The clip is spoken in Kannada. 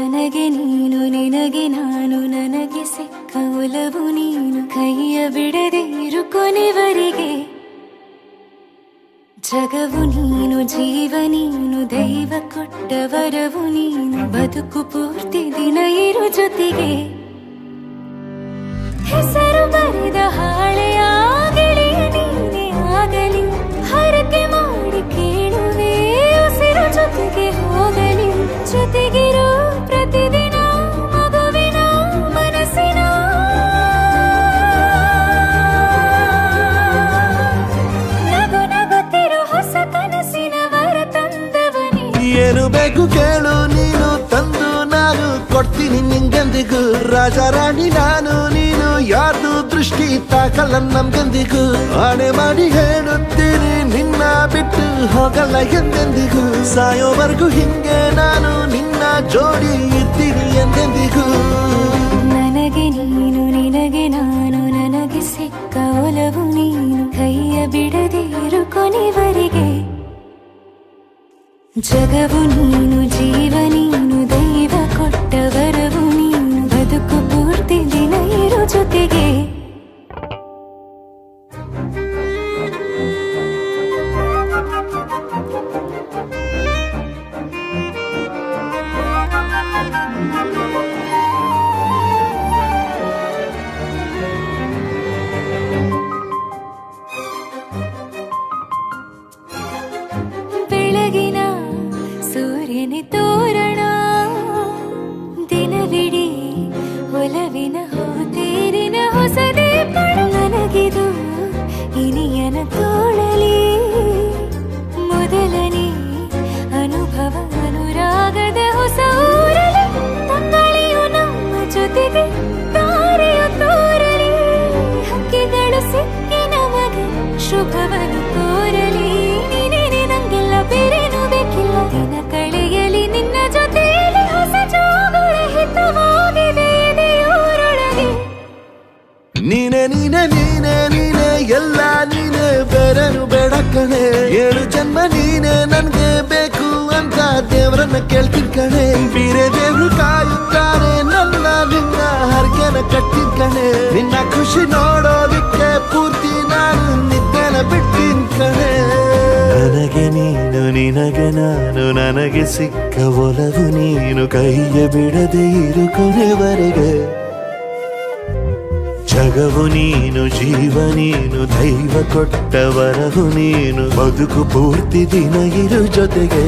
ನನಗೆ ನೀನು ನಿನಗೆ ನಾನು ನನಗೆ ಸಿಕ್ಕ ಒಲವು ನೀನು ಕೈಯ ಬಿಡದೆ ಇರು ಕೊನೆವರೆಗೆ ಜಗವು ನೀನು ಜೀವ ನೀನು ದೈವ ಕೊಟ್ಟ ವರವು ನೀನು ಬದುಕು ಪೂರ್ತಿ ದಿನ ಇರು ಜೊತೆಗೆ ಹೆಸರು ಬರೆದ ಹಾಳೆಯ ಗೆಳೆಯ ನೀನೇ ಆಗಲಿ ಹರಕೆ ಮಾಡಿ ಕೇಳುವೆ ಉಸಿರು ಜೊತೆಗೆ ಹೋಗಲಿ ಜೊತೆಗಿರೋ ಪ್ರತಿದಿನ ಮಗುವಿನ ಮನಸ್ಸಿನ ನಗು ನಗುತ್ತಿರೋ ಹೊಸ ಕನಸಿನ ವರ ತಂದವನೇ ಏನು ಬೇಕು ಕೇಳು ನೀನು ತಂದು ನಾನು ಕೊಡ್ತೀನಿ ನಿಂಗೆಂದಿಗೂ ರಾಜ ರಾಣಿ ನಾನು ನೀನು ಯಾರ್ದು ದೃಷ್ಟಿ ತಾಕಲ್ಲ ನಮ್ಗೆಂದಿಗೂ ಆಣೆ ಮಾಡಿ ಹೇಳುತ್ತೀನಿ ನಿನ್ನ ಬಿಟ್ಟು ಹೋಗಲ್ಲ ಎಂದೆಂದಿಗೂ ಸಾಯೋವರೆಗೂ ಹಿಂಗೆ ನಾನು ನಿನ್ನ ಜೋಡಿ ಇದ್ದೀನಿ ಎಂದೆಂದಿಗೂ ನನಗೆ ನೀನು ನಿನಗೆ ನಾನು ನನಗೆ ಸಿಕ್ಕ ಒಲವು ನೀನು ಕೈಯ ಬಿಡದೆ ಇರು ಕೊನೆವರೆಗೆ ಜಗವು ನೀನು ಜೀವ ನೀನು ದೈವ ಕೊಟ್ಟ ವರವು ನೀನು ಬದುಕು ಪೂರ್ತಿ ದಿನ ಇರು ಜೊತೆಗೆ ಬೆಳಗಿನ ಸೂರ್ಯನ ತೋರಣ ದಿನವಿಡೀ ಒಲವಿನ ಹೋತೇರಿನ ಹೊಸದೇ ಪಡ ನನಗಿದು ಇನಿಯನ ತೋಳಲಿ ಮೊದಲನೇ ಅನುಭವ ಅನುರಾಗದ ಹೊಸ ಊರಲಿ ತಂಗಳಿಯು ನಮ್ಮ ಜೊತೆಗೆ ತಾರೆಯು ತೋರಲಿ ಹಕ್ಕಿಗಳು ಸಿಕ್ಕಿ ನಮಗೆ ಶುಭವನ್ನು ಕೋರಲಿ ನೀನೇನೆ ನಂಗೆಲ್ಲ ಬೇರೇನು ಬೇಕಿಲ್ಲ ದಿನ ಕಳೆಯಲಿ ನಿನ್ನ ಜೊತೆಯಲ್ಲಿ ಹೊಸ ಜೋಗುಳ ಹಿತವಾಗಿದೆ ದೇವರೊಳಗೆ ನೀನೆ ನೀನೆ ನೀನೆ ನೀನೆ ಎಲ್ಲ ನೀನೆ ಬೇರೆನು ಬೇಡ ಕಣೆ ಏಳು ಜನ್ಮ ನೀನೆ ನನ್ಗೆ ಬೇಕು ಅಂತ ದೇವರನ್ನ ಕೇಳ್ತೀನಿ ಕಣೆ ಬೀರೆ ದೇವ್ರು ಕಾಯುತ್ತಾರೆ ನನ್ನ ನಿನ್ನ ಹರ್ಗೆನ ಕಟ್ಟಿನ ಕಣೆ ನಿನ್ನ ಖುಷಿ ನೋಡೋದಿಕ್ಕೆ ಪೂರ್ತಿ ನಾನು ನಿದ್ದೆನ ಬಿಟ್ಟಿನ ಕಣೆ ನನಗೆ ನೀನು ನಿನಗೆ ನಾನು ನನಗೆ ಸಿಕ್ಕ ಒಲವು ನೀನು ಕೈಯ ಬಿಡದೆ ಇರು ಕೊನೆವರೆಗೆ ಜಗವು ನೀನು ಜೀವ ನೀನು ದೈವ ಕೊಟ್ಟ ವರವು ನೀನು ಬದುಕು ಪೂರ್ತಿ ದಿನ ಇರು ಜೊತೆಗೆ